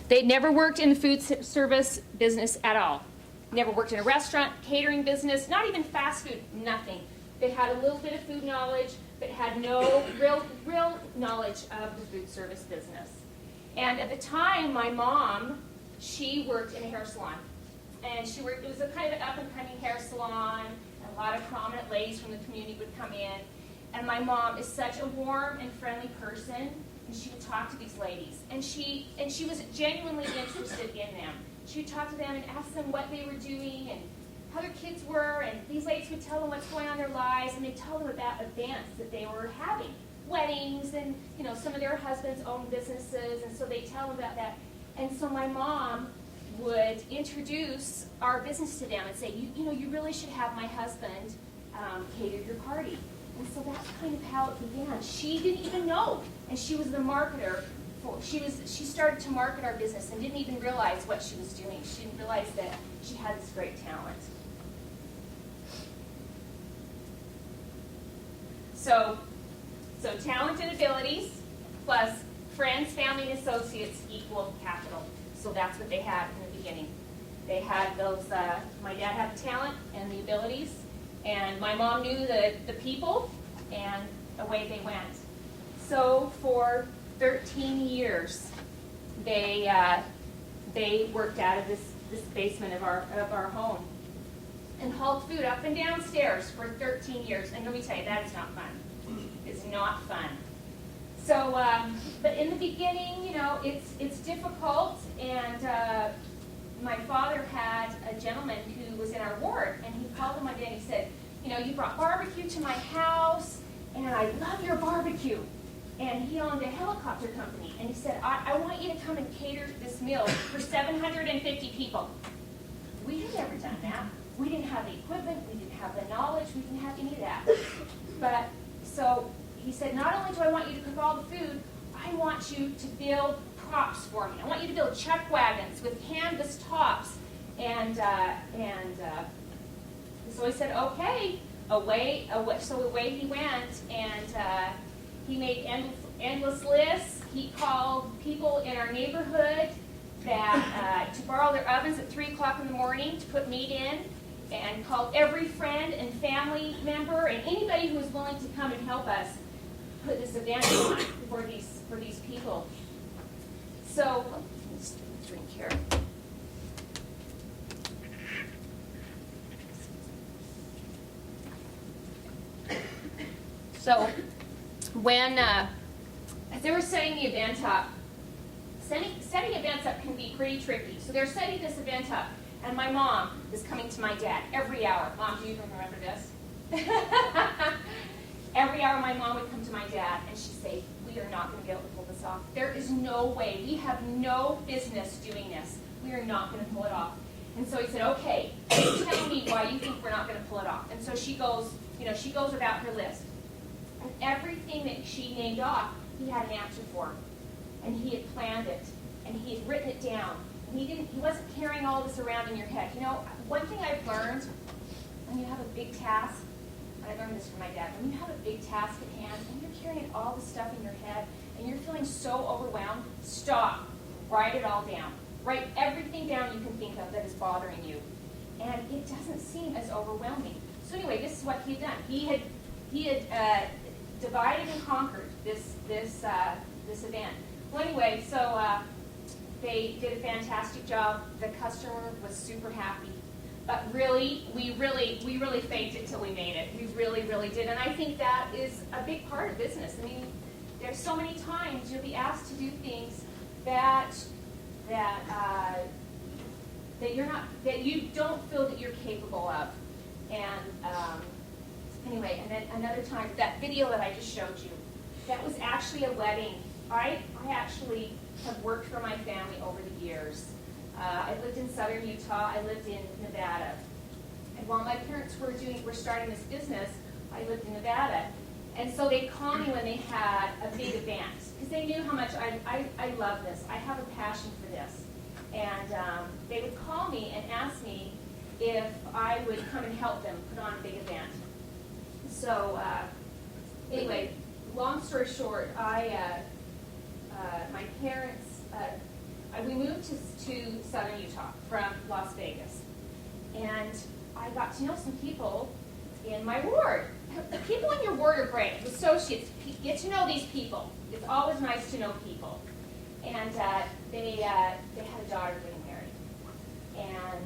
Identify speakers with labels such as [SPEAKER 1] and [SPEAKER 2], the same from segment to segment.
[SPEAKER 1] they'd never worked in the food service business at all. Never worked in a restaurant, catering business, not even fast food, nothing. They had a little bit of food knowledge, but had no real knowledge of the food service business. And at the time, my mom, she worked in a hair salon. And it was a kind of an up-and-coming hair salon, and a lot of prominent ladies from the community would come in. And my mom is such a warm and friendly person, and she would talk to these ladies. And she was genuinely interested in them. She would talk to them and ask them what they were doing and how their kids were, and these ladies would tell them what's going on in their lives, and they'd tell them about events that they were having, weddings, and some of their husbands owned businesses, and so they'd tell them about that. And so my mom would introduce our business to them and say, you really should have my husband cater your party. And so that's kind of how it began. She didn't even know, and she was the marketer. She started to market our business and didn't even realize what she was doing. She didn't realize that she had this great talent. So talent and abilities plus friends, family, and associates equal capital. So that's what they had in the beginning. They had those, my dad had the talent and the abilities, and my mom knew the people, and away they went. So for 13 years, they worked out of this basement of our home and hauled food up and down stairs for 13 years. And let me tell you, that is not fun. It's not fun. So, but in the beginning, it's difficult. And my father had a gentleman who was in our ward, and he called him one day and he said, you brought barbecue to my house, and I love your barbecue. And he owned a helicopter company, and he said, I want you to come and cater this meal for 750 people. We had never done that. We didn't have the equipment, we didn't have the knowledge, we didn't have any of that. But, so he said, not only do I want you to cook all the food, I want you to build props for me. I want you to build chuck wagons with canvas tops. And so he said, okay, away he went, and he made endless lists. He called people in our neighborhood to borrow their ovens at 3 o'clock in the morning to put meat in, and called every friend and family member and anybody who was willing to come and help us put this event on for these people. So let's drink here. So when as they were setting the event up, setting events up can be pretty tricky. So they're setting this event up, and my mom is coming to my dad every hour. Mom, do you even remember this? Every hour my mom would come to my dad, and she'd say, we are not going to be able to pull this off. There is no way. We have no business doing this. We are not going to pull it off. And so he said, okay, tell me why you think we're not going to pull it off. And so she goes about her list. And everything that she named off, he had an answer for. And he had planned it. And he had written it down. And he wasn't carrying all this around in your head. One thing I've learned, when you have a big task, and I learned this from my dad, when you have a big task at hand and you're carrying all the stuff in your head and you're feeling so overwhelmed, stop. Write it all down. Write everything down you can think of that is bothering you. And it doesn't seem as overwhelming. So anyway, this is what he had done. He had divided and conquered this event. Well, anyway, so they did a fantastic job. The customer was super happy. But really, we really faked it till we made it. We really, really did. And I think that is a big part of business. I mean, there's so many times you'll be asked to do things that you don't feel that you're capable of. And anyway, and then another time, that video that I just showed you, that was actually a wedding. I actually have worked for my family over the years. I lived in southern Utah. I lived in Nevada. And while my parents were starting this business, I lived in Nevada. And so they'd call me when they had a big event, because they knew how much I love this. I have a passion for this. And they would call me and ask me if I would come and help them put on a big event. So anyway, long story short, I my parents, we moved to southern Utah from Las Vegas. And I got to know some people in my ward. The people in your ward are great. Associates, get to know these people. It's always nice to know people. And they had a daughter getting married. And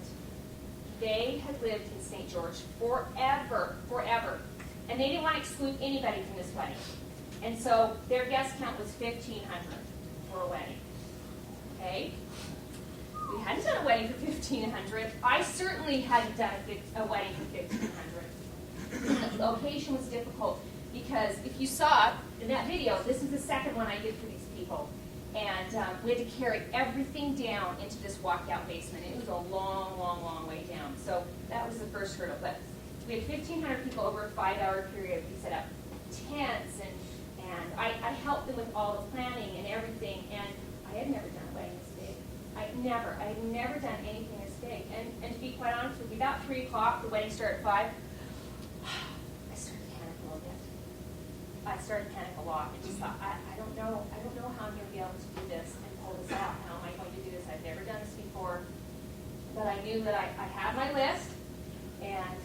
[SPEAKER 1] they had lived in St. George forever. And they didn't want to exclude anybody from this wedding. And so their guest count was 1,500 for a wedding. Okay? We hadn't done a wedding for 1,500. I certainly hadn't done a wedding for 1,500. The location was difficult because if you saw in that video, this is the second one I did for these people. And we had to carry everything down into this walkout basement. It was a long way down. So that was the first hurdle. But we had 1,500 people over a 5-hour period. We set up tents, and I helped them with all the planning and everything. And I had never done a wedding this big. I had never done anything this big. And to be quite honest with you, about 3 o'clock, the wedding started at 5. I started to panic a little bit. I started to panic a lot. I just thought, I don't know how I'm going to be able to do this and pull this out. How am I going to do this? I've never done this before. But I knew that I had my list. And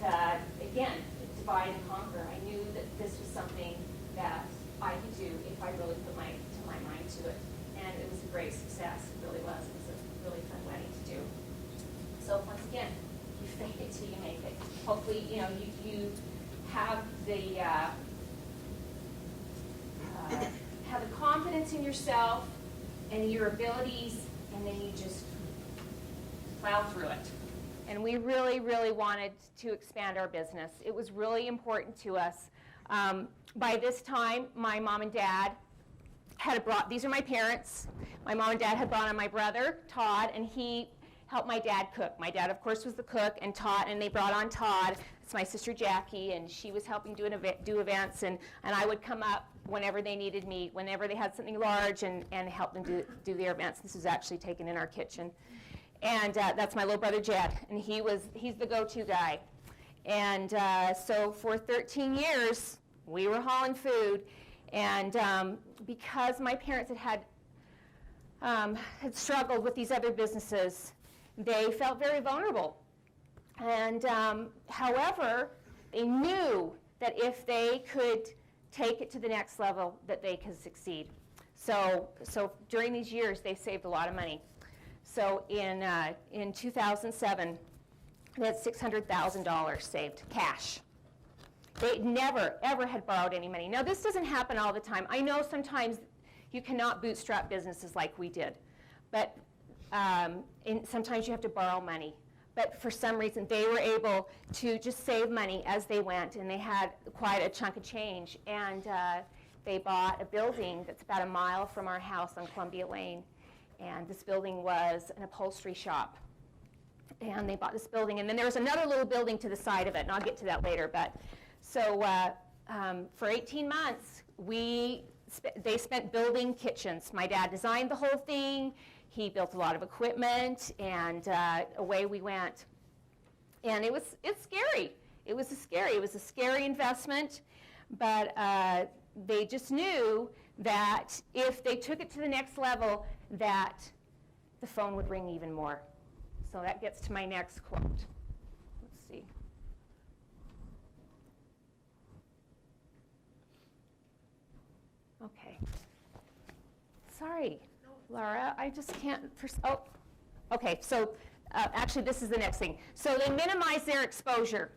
[SPEAKER 1] again, divide and conquer. I knew that this was something that I could do if I really put my mind to it. And it was a great success. It really was. It was a really fun wedding to do. So once again, you fake it till you make it. Hopefully, you have the confidence in yourself and your abilities, and then you just plow through it. And we really wanted to expand our business. It was really important to us. By this time, my mom and dad had brought, these are my parents. My mom and dad had brought on my brother, Todd, and he helped my dad cook. My dad, of course, was the cook, and they brought on Todd. It's my sister Jackie, and she was helping do events, and I would come up whenever they needed me, whenever they had something large, and help them do their events. This was actually taken in our kitchen. And that's my little brother Jed, and he's the go-to guy. And so for 13 years, we were hauling food, and because my parents had struggled with these other businesses, they felt very vulnerable. And however, they knew that if they could take it to the next level, that they could succeed. So during these years, they saved a lot of money. So in 2007, they had $600,000 saved, cash. They never, ever had borrowed any money. Now, this doesn't happen all the time. I know sometimes you cannot bootstrap businesses like we did, but sometimes you have to borrow money. But for some reason, they were able to just save money as they went, and they had quite a chunk of change. And they bought a building that's about a mile from our house on Columbia Lane. And this building was an upholstery shop. And they bought this building. And then there was another little building to the side of it, and I'll get to that later. But so for 18 months, they spent building kitchens. My dad designed the whole thing. He built a lot of equipment, and away we went. And it's scary. It was a scary investment, but they just knew that if they took it to the next level, that the phone would ring even more. So that gets to my next quote. Let's see. Okay. Sorry, Laura, I just can't. Okay. So actually, this is the next thing. So they minimized their exposure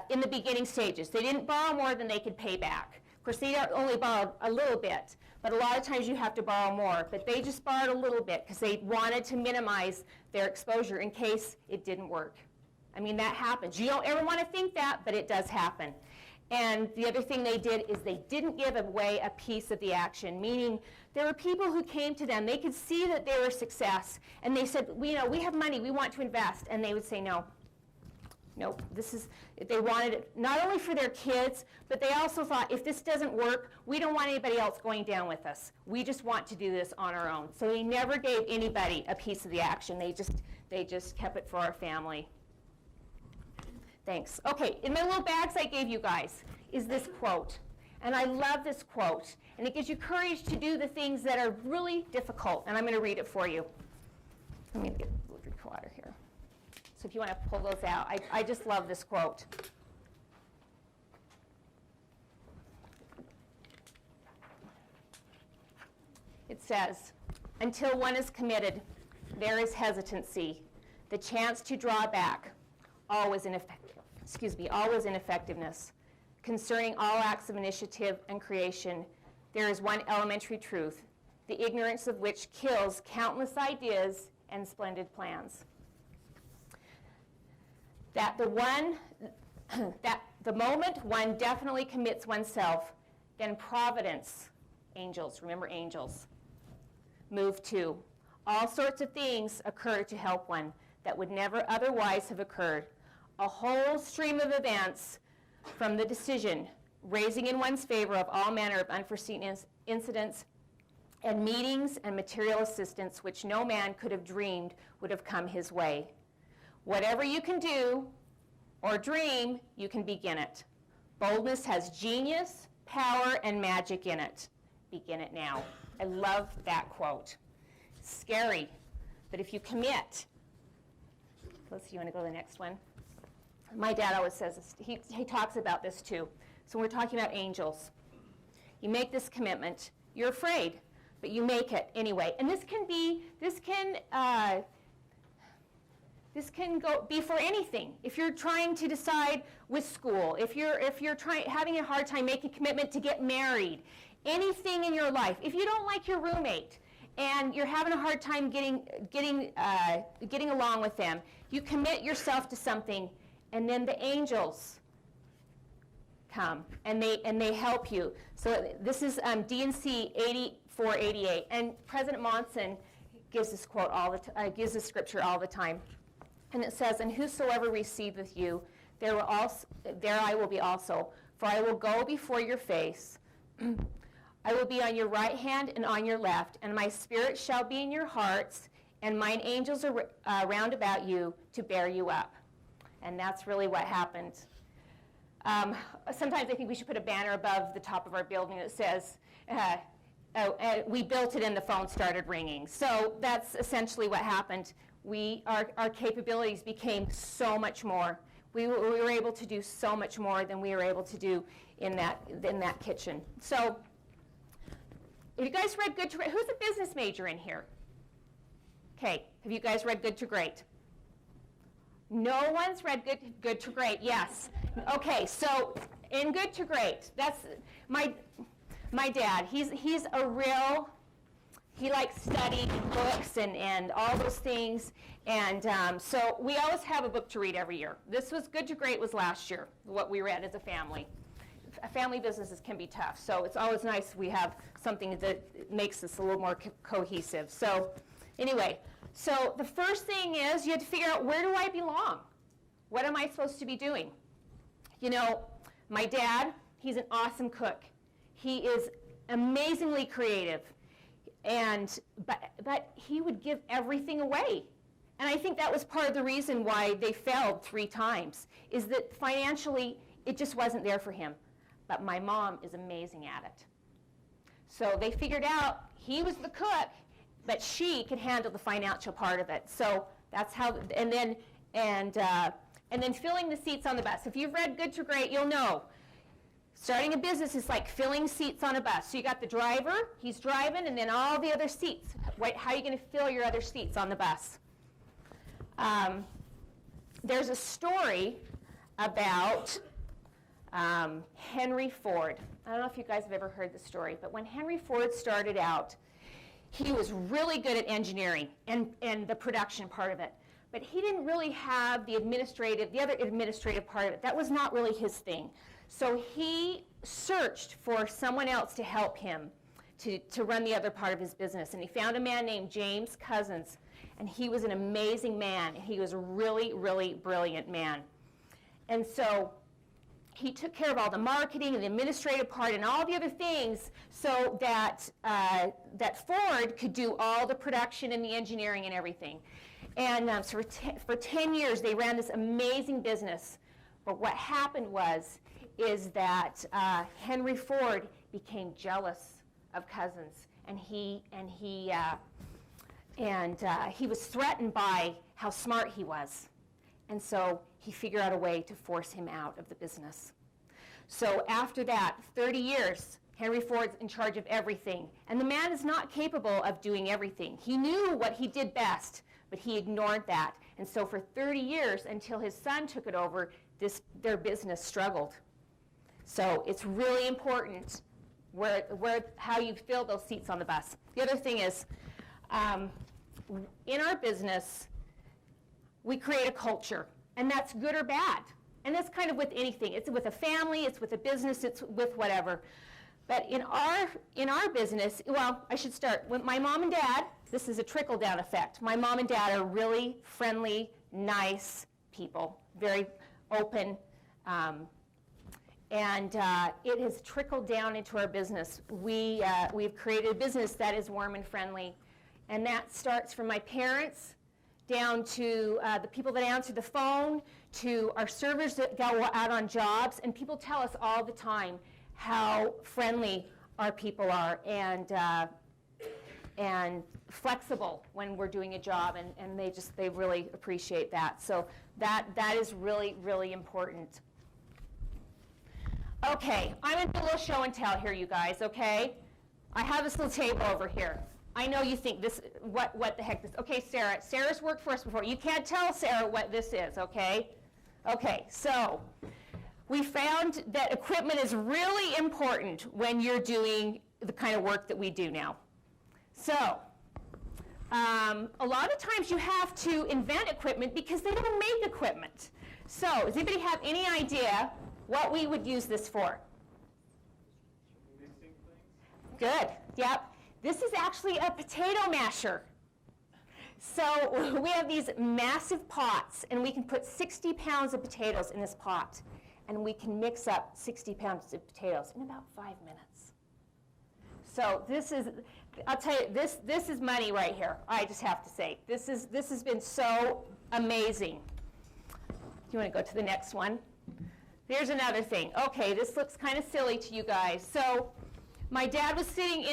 [SPEAKER 1] in the beginning stages. They didn't borrow more than they could pay back. Of course, they only borrowed a little bit, but a lot of times you have to borrow more. But they just borrowed a little bit because they wanted to minimize their exposure in case it didn't work. I mean, that happens. You don't ever want to think that, but it does happen. And the other thing they did is they didn't give away a piece of the action, meaning there were people who came to them. They could see that they were a success, and they said, we have money, we want to invest. And they would say, no. Nope, they wanted it not only for their kids, but they also thought, if this doesn't work, we don't want anybody else going down with us. We just want to do this on our own. So they never gave anybody a piece of the action. They just kept it for our family. Thanks. Okay, in my little bags I gave you guys is this quote. And I love this quote. And it gives you courage to do the things that are really difficult. And I'm going to read it for you. Let me get a little drink of water here. So if you want to pull those out, I just love this quote. It says, until one is committed, there is hesitancy, the chance to draw back, always ineffectiveness. Concerning all acts of initiative and creation, there is one elementary truth, the ignorance of which kills countless ideas and splendid plans. That the moment one definitely commits oneself, then providence, angels, remember angels, move too. All sorts of things occur to help one that would never otherwise have occurred. A whole stream of events from the decision, raising in one's favor of all manner of unforeseen incidents and meetings and material assistance which no man could have dreamed would have come his way. Whatever you can do or dream, you can begin it. Boldness has genius, power, and magic in it. Begin it now. I love that quote. Scary, but if you commit. Let's see, you want to go to the next one? My dad always says this. He talks about this too. So we're talking about angels. You make this commitment. You're afraid, but you make it anyway. And this can be for anything. If you're trying to decide with school, if you're having a hard time making a commitment to get married, anything in your life. If you don't like your roommate and you're having a hard time getting along with them, you commit yourself to something, and then the angels come and they help you. So this is D&C 8488, and President Monson gives this quote gives this scripture all the time. And it says, and whosoever receiveth you, there I will be also. For I will go before your face. I will be on your right hand and on your left, and my spirit shall be in your hearts, and mine angels are round about you to bear you up. And that's really what happened. Sometimes I think we should put a banner above the top of our building that says, we built it and the phone started ringing. So that's essentially what happened. Our capabilities became so much more. We were able to do so much more than we were able to do in that kitchen. So, have you guys read Good to Great? Who's a business major in here? Okay, have you guys read Good to Great? No one's read Good to Great. Yes. Okay, so in Good to Great, that's my dad. He's a real. He likes studying books and all those things, and so we always have a book to read every year. This was Good to Great was last year, what we read as a family. Family businesses can be tough, so it's always nice we have something that makes us a little more cohesive. So anyway, so the first thing is you have to figure out, where do I belong? What am I supposed to be doing? You know, my dad, he's an awesome cook. He is amazingly creative. But he would give everything away. And I think that was part of the reason why they failed 3 times, is that financially it just wasn't there for him. But my mom is amazing at it. So they figured out he was the cook, but she could handle the financial part of it. So that's how, and then filling the seats on the bus. If you've read Good to Great, you'll know. Starting a business is like filling seats on a bus. So you got the driver, he's driving, and then all the other seats. How are you going to fill your other seats on the bus? There's a story about Henry Ford. I don't know if you guys have ever heard the story, but when Henry Ford started out, he was really good at engineering and the production part of it. But he didn't really have the other administrative part of it. That was not really his thing. So he searched for someone else to help him to run the other part of his business. And he found a man named James Couzens. And he was an amazing man. And he was a really, really brilliant man. And so he took care of all the marketing and the administrative part and all the other things so that Ford could do all the production and the engineering and everything. And so for 10 years, they ran this amazing business. But what happened was, is that Henry Ford became jealous of Cousins, and he was threatened by how smart he was. And so he figured out a way to force him out of the business. So after that, 30 years, Henry Ford's in charge of everything. And the man is not capable of doing everything. He knew what he did best, but he ignored that. And so for 30 years, until his son took it over, their business struggled. So it's really important how you fill those seats on the bus. The other thing is, in our business, we create a culture, and that's good or bad. And that's kind of with anything. It's with a family, it's with a business, it's with whatever. But in our business, well, I should start with my mom and dad. This is a trickle-down effect. My mom and dad are really friendly, nice people, very open, and it has trickled down into our business. We've created a business that is warm and friendly, and that starts from my parents down to the people that answer the phone, to our servers that go out on jobs, and people tell us all the time how friendly our people are and flexible when we're doing a job, and they really appreciate that. So that is really, really important. Okay, I'm going to do a little show and tell here, you guys, okay? I have this little table over here. I know you think this, what the heck this, okay, Sarah. Sarah's worked for us before. You can't tell Sarah what this is, okay? Okay, so we found that equipment is really important when you're doing the kind of work that we do now. So a lot of times you have to invent equipment because they don't make equipment. So does anybody have any idea what we would use this for?
[SPEAKER 2] Mixing things?
[SPEAKER 1] Good, yep. This is actually a potato masher. So we have these massive pots, and we can put 60 pounds of potatoes in this pot, and we can mix up 60 pounds of potatoes in about 5 minutes. So this is, I'll tell you, this is money right here. I just have to say, this has been so amazing. Do you want to go to the next one? Here's another thing. Okay, this looks kind of silly to you guys. So my dad was sitting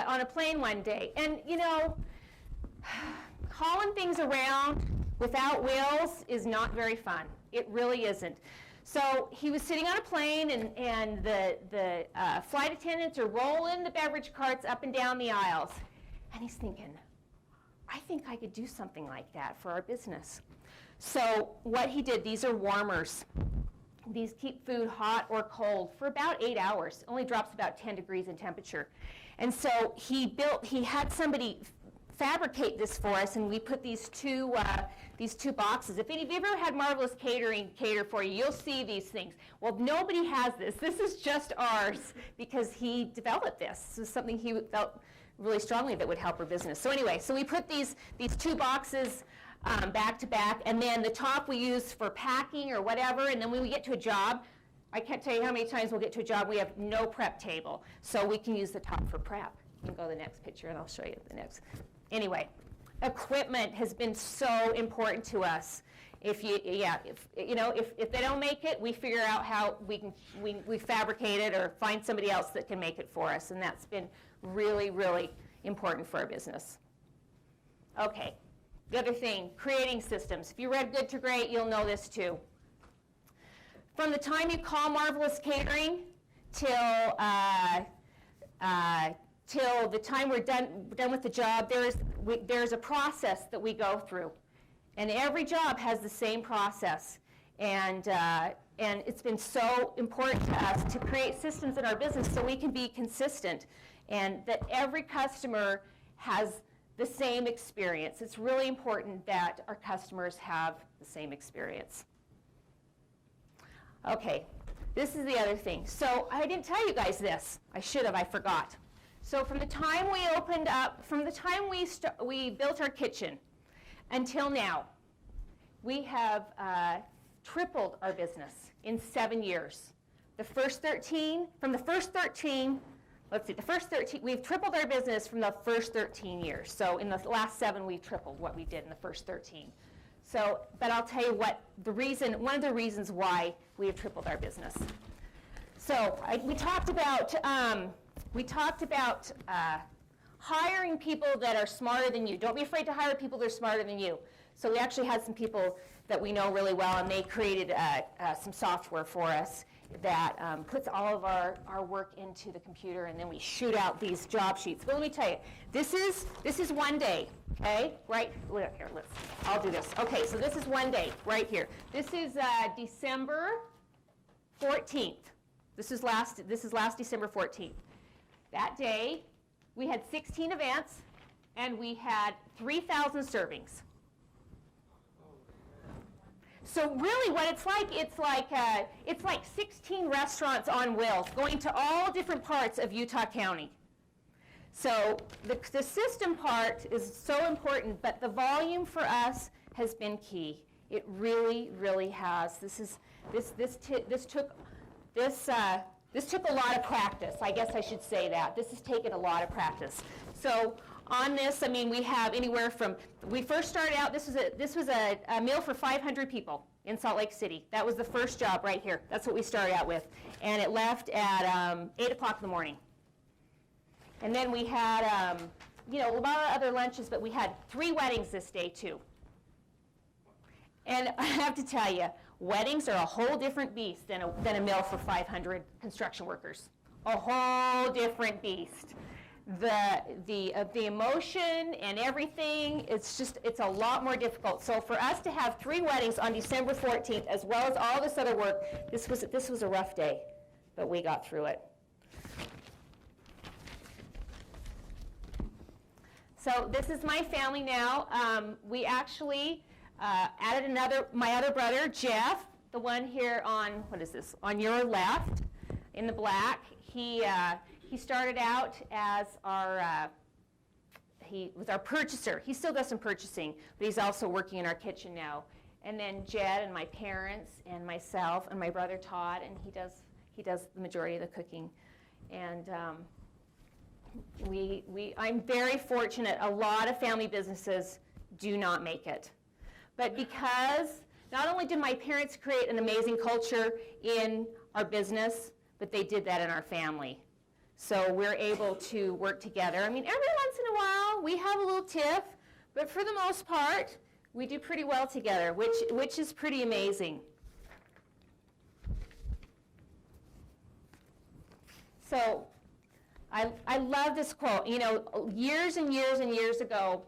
[SPEAKER 1] on a plane one day, and you know, hauling things around without wheels is not very fun. It really isn't. So he was sitting on a plane, and the flight attendants are rolling the beverage carts up and down the aisles. And he's thinking, I think I could do something like that for our business. So what he did, these are warmers. These keep food hot or cold for about 8 hours. It only drops about 10 degrees in temperature. And so he had somebody fabricate this for us, and we put these two boxes. If any of you ever had Marvellous Catering cater for you, you'll see these things. Well, nobody has this. This is just ours because he developed this. This is something he felt really strongly that would help our business. So anyway, so we put these two boxes back to back, and then the top we use for packing or whatever, and then when we get to a job, I can't tell you how many times we'll get to a job we have no prep table, so we can use the top for prep. You can go to the next picture and I'll show you the next. Anyway, equipment has been so important to us. If they don't make it, we figure out how we fabricate it or find somebody else that can make it for us, and that's been really, really important for our business. Okay. The other thing, creating systems. If you read Good to Great, you'll know this too. From the time you call Marvellous Catering till the time we're done with the job, there's a process that we go through, and every job has the same process. And it's been so important to us to create systems in our business so we can be consistent, and that every customer has the same experience. It's really important that our customers have the same experience. Okay, this is the other thing. So I didn't tell you guys this. I should have, I forgot. So from the time we opened up, from the time we built our kitchen until now, we have tripled our business in 7 years. The first 13, we've tripled our business from the first 13 years. So in the last 7, we've tripled what we did in the first 13. So, but I'll tell you what, one of the reasons why we have tripled our business. So we talked about hiring people that are smarter than you. Don't be afraid to hire people that are smarter than you. So we actually had some people that we know really well, and they created some software for us that puts all of our work into the computer, and then we shoot out these job sheets. But let me tell you, this is one day, okay? Right here, I'll do this. Okay, so this is one day right here. This is December 14th. This is last December 14th. That day, we had 16 events, and we had 3,000 servings. So really what it's like 16 restaurants on wheels going to all different parts of Utah County. So the system part is so important, but the volume for us has been key. It really, really has. This took a lot of practice. I guess I should say that. This has taken a lot of practice. So on this, I mean, we have anywhere from, we first started out, this was a meal for 500 people in Salt Lake City. That was the first job right here. That's what we started out with. And it left at 8 o'clock in the morning. And then we had, a lot of other lunches, but we had 3 weddings this day too. And I have to tell you, weddings are a whole different beast than a meal for 500 construction workers. A whole different beast. The emotion and everything, it's a lot more difficult. So for us to have 3 weddings on December 14th, as well as all this other work, this was a rough day, but we got through it. So this is my family now. We actually added my other brother, Jeff, the one here on, what is this, on your left, in the black. He started out as he was our purchaser. He still does some purchasing, but he's also working in our kitchen now. And then Jed and my parents and myself and my brother Todd, and he does the majority of the cooking. And I'm very fortunate. A lot of family businesses do not make it. But because not only did my parents create an amazing culture in our business, but they did that in our family. So we're able to work together. I mean, every once in a while we have a little tiff, but for the most part, we do pretty well together, which is pretty amazing. So I love this quote. You know, years and years and years ago,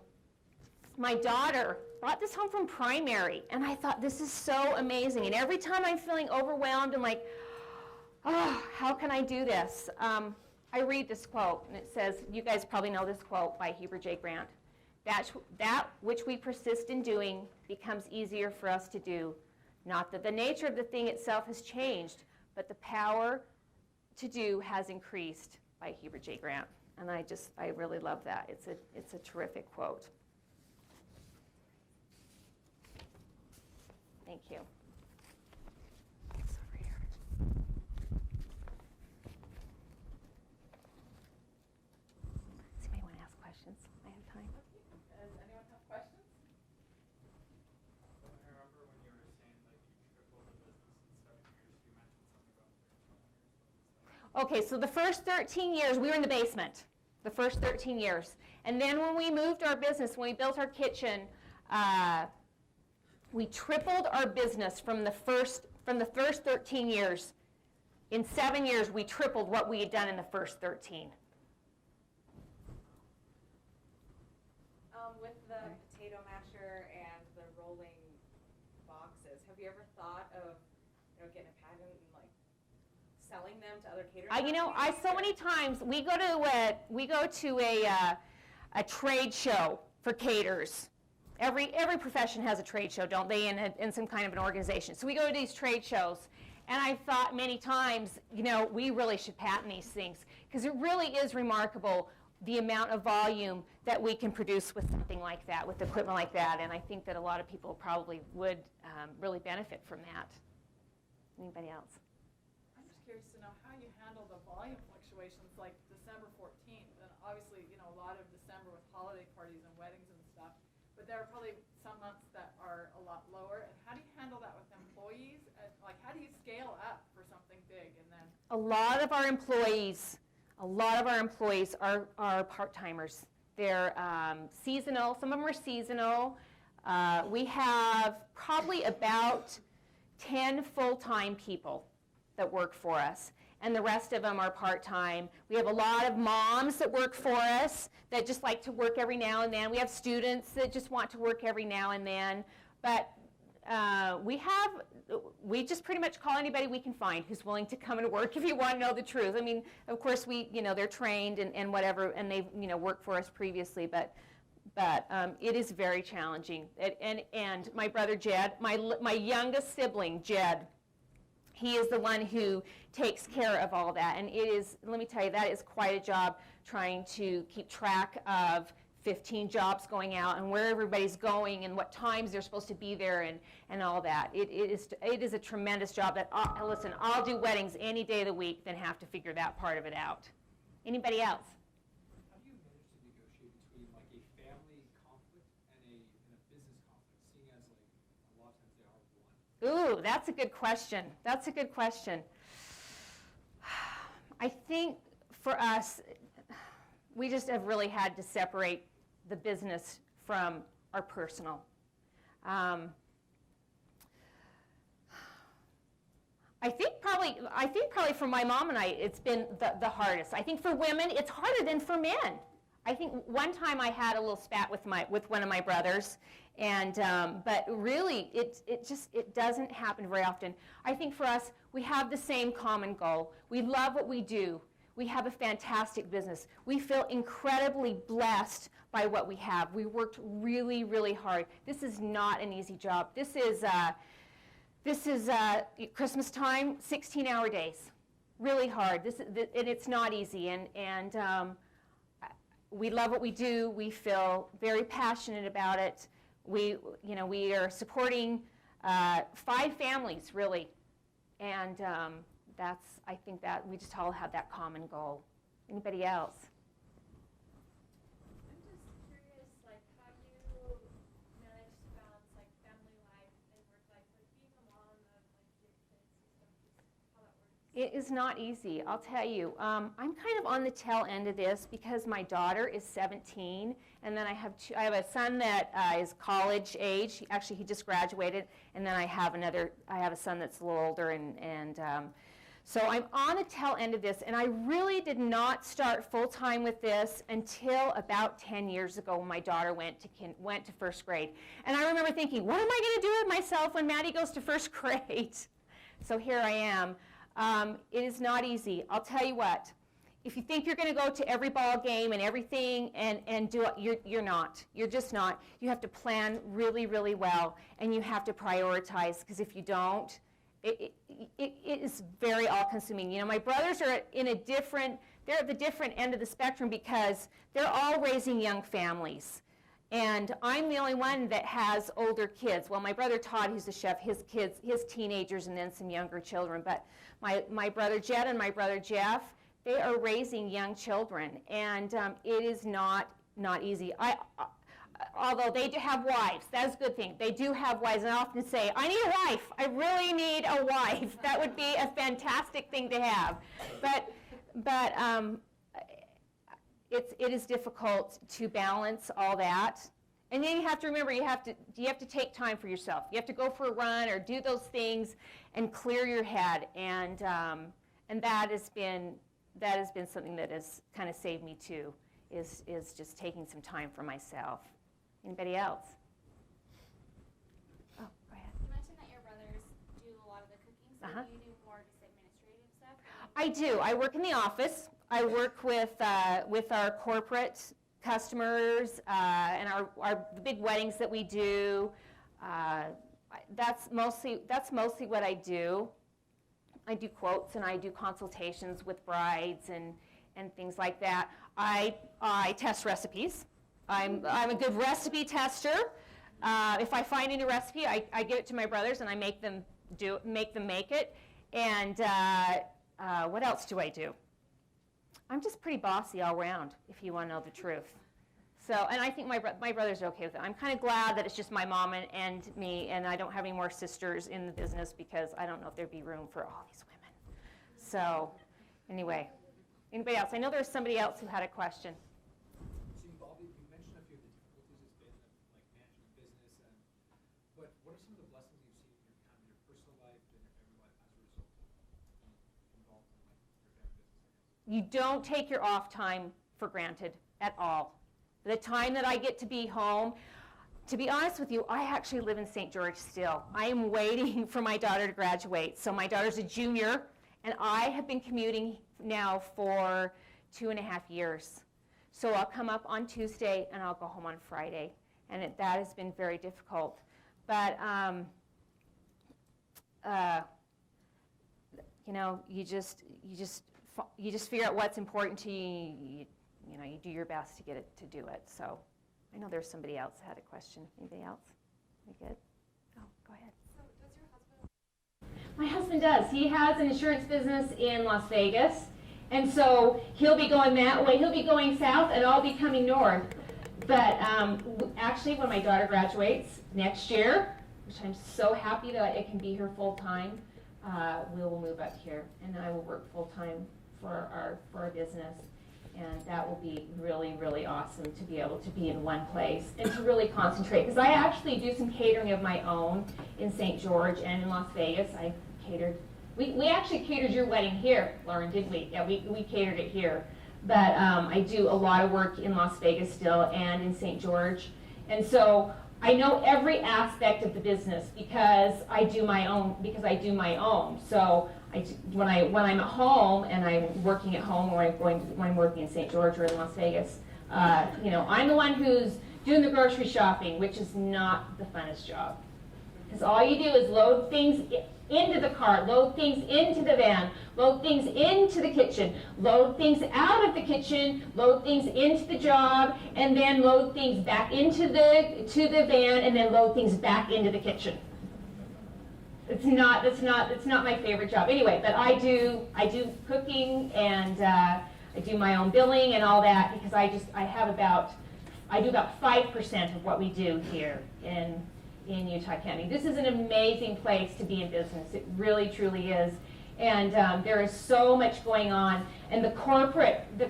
[SPEAKER 1] my daughter brought this home from primary, and I thought, this is so amazing. And every time I'm feeling overwhelmed and like, oh, how can I do this? I read this quote, and it says, you guys probably know this quote by Heber J. Grant, that which we persist in doing becomes easier for us to do. Not that the nature of the thing itself has changed, but the power to do has increased, by Heber J. Grant. And I really love that. It's a terrific quote. Thank you. It's over here. Does anybody want to ask questions? I have time.
[SPEAKER 2] Does anyone have questions?
[SPEAKER 3] I remember when you were saying like you tripled the business in 7 years, you mentioned something about 13 years.
[SPEAKER 1] Okay, so the first 13 years, we were in the basement. The first 13 years. And then when we moved our business, when we built our kitchen, we tripled our business from the first 13 years. In 7 years, we tripled what we had done in the first 13.
[SPEAKER 2] With the potato masher and the rolling boxes, have you ever thought of getting a patent and like selling them to other caterers?
[SPEAKER 1] So many times we go to a trade show for caterers. Every profession has a trade show, don't they, in some kind of an organization. So we go to these trade shows, and I've thought many times, we really should patent these things, because it really is remarkable the amount of volume that we can produce with something like that, with equipment like that, and I think that a lot of people probably would really benefit from that. Anybody else?
[SPEAKER 2] I'm just curious to know how you handle the volume fluctuations, like December 14th, and obviously, a lot of December with holiday parties and weddings and stuff, but there are probably some months that are a lot lower, and how do you handle that with employees? And, how do you scale up for something big and then
[SPEAKER 1] a lot of our employees are part-timers. They're seasonal. Some of them are seasonal. We have probably about 10 full-time people that work for us, and the rest of them are part-time. We have a lot of moms that work for us that just like to work every now and then. We have students that just want to work every now and then. But we just pretty much call anybody we can find who's willing to come and work if you want to know the truth. I mean, of course, they're trained and whatever, and they've, worked for us previously, but it is very challenging. And my brother Jed, my youngest sibling, Jed, he is the one who takes care of all that. And it is, let me tell you, that is quite a job trying to keep track of 15 jobs going out and where everybody's going and what times they're supposed to be there and all that. It is a tremendous job that, listen, I'll do weddings any day of the week than have to figure that part of it out. Anybody else?
[SPEAKER 3] How do you manage to negotiate between like a family conflict and a business conflict, seeing as like a lot of times they are one?
[SPEAKER 1] Ooh, that's a good question. That's a good question. I think for us, we just have really had to separate the business from our personal. I think probably for my mom and I, it's been the hardest. I think for women, it's harder than for men. I think one time I had a little spat with one of my brothers, and but really it doesn't happen very often. I think for us, we have the same common goal. We love what we do. We have a fantastic business. We feel incredibly blessed by what we have. We worked really, really hard. This is not an easy job. This is Christmas time, 16-hour days, really hard. And it's not easy. And we love what we do. We feel very passionate about it. We are supporting 5 families really, and I think that we just all have that common goal. Anybody else?
[SPEAKER 4] I'm just curious, like, how you manage to balance, like, family life and work life, like being a mom of, like, your kids and stuff, just how that works.
[SPEAKER 1] It is not easy, I'll tell you. I'm kind of on the tail end of this because my daughter is 17, and then I have a son that is college age. Actually, he just graduated, and then I have a son that's a little older, and so I'm on the tail end of this, and I really did not start full-time with this until about 10 years ago when my daughter went to first grade. And I remember thinking, what am I going to do with myself when Maddie goes to first grade? So here I am. It is not easy. I'll tell you what. If you think you're going to go to every ball game and everything and do it, you're not. You're just not. You have to plan really, really well, and you have to prioritize, because if you don't, it is very all-consuming. My brothers are they're at the different end of the spectrum because they're all raising young families. And I'm the only one that has older kids. Well, my brother Todd, who's the chef, his kids, his teenagers, and then some younger children. But my brother Jed and my brother Jeff, they are raising young children. And it is not easy. Although they do have wives, that's a good thing. They do have wives, and I often say, I need a wife. I really need a wife. That would be a fantastic thing to have. But it is difficult to balance all that. And then you have to remember, you have to take time for yourself. You have to go for a run or do those things and clear your head. And that has been something that has kind of saved me too, is just taking some time for myself. Anybody else? Oh, go ahead.
[SPEAKER 4] You mentioned that your brothers do a lot of the cooking, so do you do more just administrative stuff?
[SPEAKER 1] I do. I work in the office. I work with our corporate customers and the big weddings that we do. That's mostly what I do. I do quotes and I do consultations with brides and things like that. I test recipes. I'm a good recipe tester. If I find a new recipe, I give it to my brothers and I make them make it. And what else do I do? I'm just pretty bossy all around, if you want to know the truth. So, and I think my brothers are okay with it. I'm kind of glad that it's just my mom and me, and I don't have any more sisters in the business, because I don't know if there'd be room for all these women. So, anyway, anybody else? I know there's somebody else who had a question.
[SPEAKER 3] So you mentioned a few of the difficulties it's been, like managing a business, but what are some of the blessings you've seen in your kind of your personal life and your family life as a result of being involved in like your family business?
[SPEAKER 1] You don't take your off time for granted at all. The time that I get to be home, to be honest with you, I actually live in St. George still. I am waiting for my daughter to graduate. So my daughter's a junior, and I have been commuting now for 2.5 years. So I'll come up on Tuesday, and I'll go home on Friday. And that has been very difficult. But, you know, you just figure out what's important to you. You know, you do your best to get it to do it. So I know there's somebody else that had a question. Anybody else? We good? Oh, go ahead.
[SPEAKER 4] So does your husband?
[SPEAKER 1] My husband does. He has an insurance business in Las Vegas. And so he'll be going that way. He'll be going south, and I'll be coming north. But actually, when my daughter graduates next year, which I'm so happy that I can be here full time, we will move up here, and I will work full time for our business. And that will be really, really awesome to be able to be in one place and to really concentrate. Because I actually do some catering of my own in St. George and in Las Vegas. I catered. We actually catered your wedding here, Lauren, didn't we? Yeah, we catered it here. But I do a lot of work in Las Vegas still and in St. George. And so I know every aspect of the business because I do my own. So when I'm at home and I'm working at home, or when I'm working in St. George or in Las Vegas, you know, I'm the one who's doing the grocery shopping, which is not the funnest job. Because all you do is load things into the car, load things into the van, load things into the kitchen, load things out of the kitchen, load things into the job, and then load things back into the van, and then load things back into the kitchen. It's not my favorite job. Anyway, but I do cooking, and I do my own billing and all that, because I do about 5% of what we do here in Utah County. This is an amazing place to be in business. It really, truly is. And there is so much going on. And the corporate, what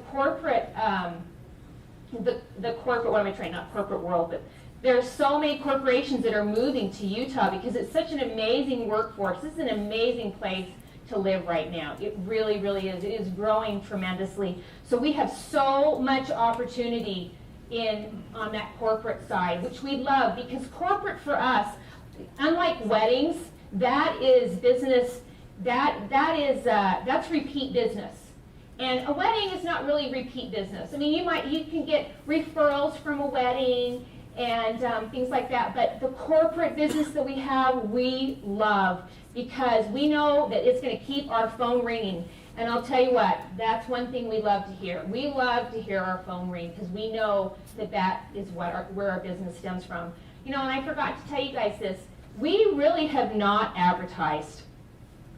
[SPEAKER 1] am I trying, not corporate world, but there are so many corporations that are moving to Utah because it's such an amazing workforce. This is an amazing place to live right now. It really, really is. It is growing tremendously. So we have so much opportunity on that corporate side, which we love, because corporate for us, unlike weddings, that is business, that's repeat business. And a wedding is not really repeat business. I mean, you can get referrals from a wedding and things like that, but the corporate business that we have, we love, because we know that it's going to keep our phone ringing. And I'll tell you what, that's one thing we love to hear. We love to hear our phone ring, because we know that is where our business stems from. You know, and I forgot to tell you guys this. We really have not advertised.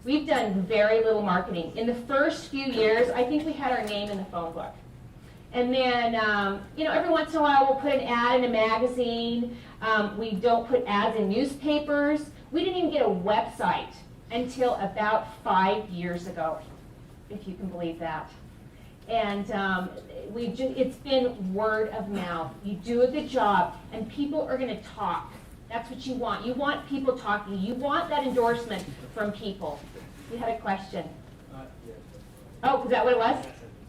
[SPEAKER 1] We've done very little marketing. In the first few years, I think we had our name in the phone book. And then, you know, every once in a while we'll put an ad in a magazine. We don't put ads in newspapers. We didn't even get a website until about 5 years ago, if you can believe that. And it's been word of mouth. You do a good job, and people are going to talk. That's what you want. You want people talking. You want that endorsement from people. You had a question. Oh, is that what it was?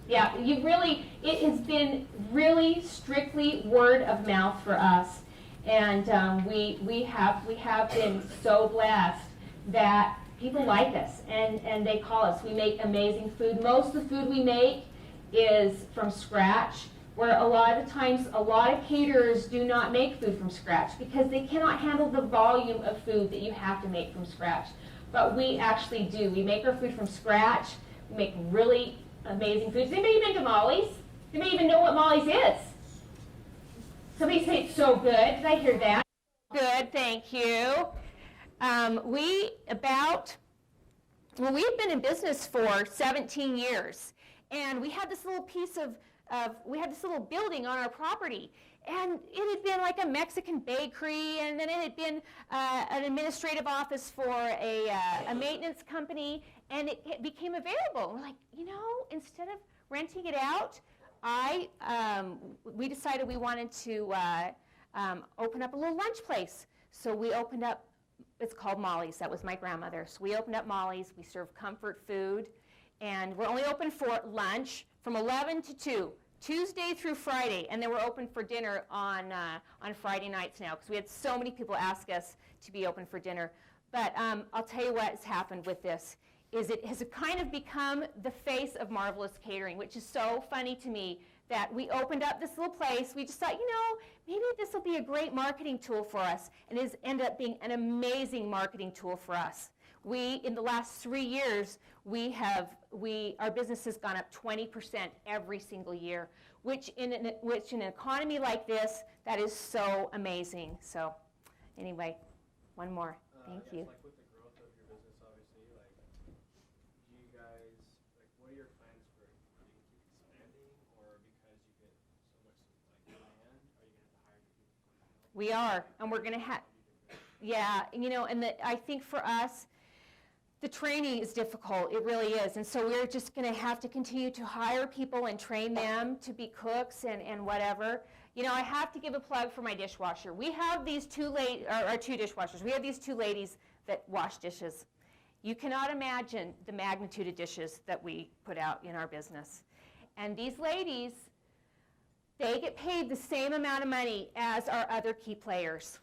[SPEAKER 1] Yeah, it has been really strictly word of mouth for us. And we have been so blessed that people like us, and they call us. We make amazing food. Most of the food we make is from scratch, where a lot of the times, a lot of caterers do not make food from scratch because they cannot handle the volume of food that you have to make from scratch. But we actually do. We make our food from scratch. We make really amazing foods. Anybody been to Molly's? Anybody even know what Molly's is? Somebody say it's so good. Did I hear that? Good, thank you. We've been in business for 17 years, and we had this little building on our property, and it had been like a Mexican bakery, and then it had been an administrative office for a maintenance company, And it became available. We're like, instead of renting it out, we decided we wanted to open up a little lunch place. So we opened up, it's called Molly's. That was my grandmother. So we opened up Molly's. We serve comfort food. And we're only open for lunch from 11 to 2, Tuesday through Friday. And then we're open for dinner on Friday nights now, because we had so many people ask us to be open for dinner. But I'll tell you what's happened with this, is it has kind of become the face of Marvellous Catering, which is so funny to me, that we opened up this little place. We just thought, maybe this will be a great marketing tool for us, and it has ended up being an amazing marketing tool for us. In the last 3 years, our business has gone up 20% every single year, which in an economy like this, that is so amazing. So anyway, one more. Thank you.
[SPEAKER 5] Like with the growth of your business, obviously, like, do you guys, like, what are your plans for keep expanding, or because you get so much like demand, are you going to hire new people?
[SPEAKER 1] We are, and we're going to have, yeah, I think for us, the training is difficult. It really is. And so we're just going to have to continue to hire people and train them to be cooks and whatever. I have to give a plug for my dishwasher. We have these two dishwashers. We have these two ladies that wash dishes. You cannot imagine the magnitude of dishes that we put out in our business. And these ladies, they get paid the same amount of money as our other key players.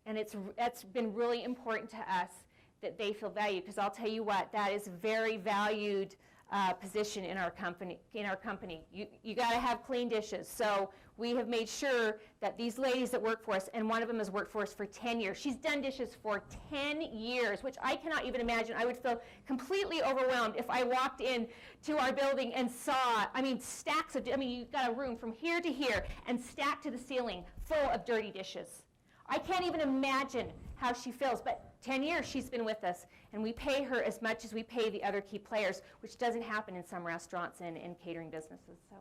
[SPEAKER 1] And that's been really important to us, that they feel valued, because I'll tell you what, that is a very valued position in our company. You got to have clean dishes. So we have made sure that these ladies that work for us, and one of them has worked for us for 10 years. She's done dishes for 10 years, which I cannot even imagine. I would feel completely overwhelmed if I walked in to our building and saw, stacks of, you've got a room from here to here and stacked to the ceiling full of dirty dishes. I can't even imagine how she feels, but 10 years she's been with us, and we pay her as much as we pay the other key players, which doesn't happen in some restaurants and catering businesses. So.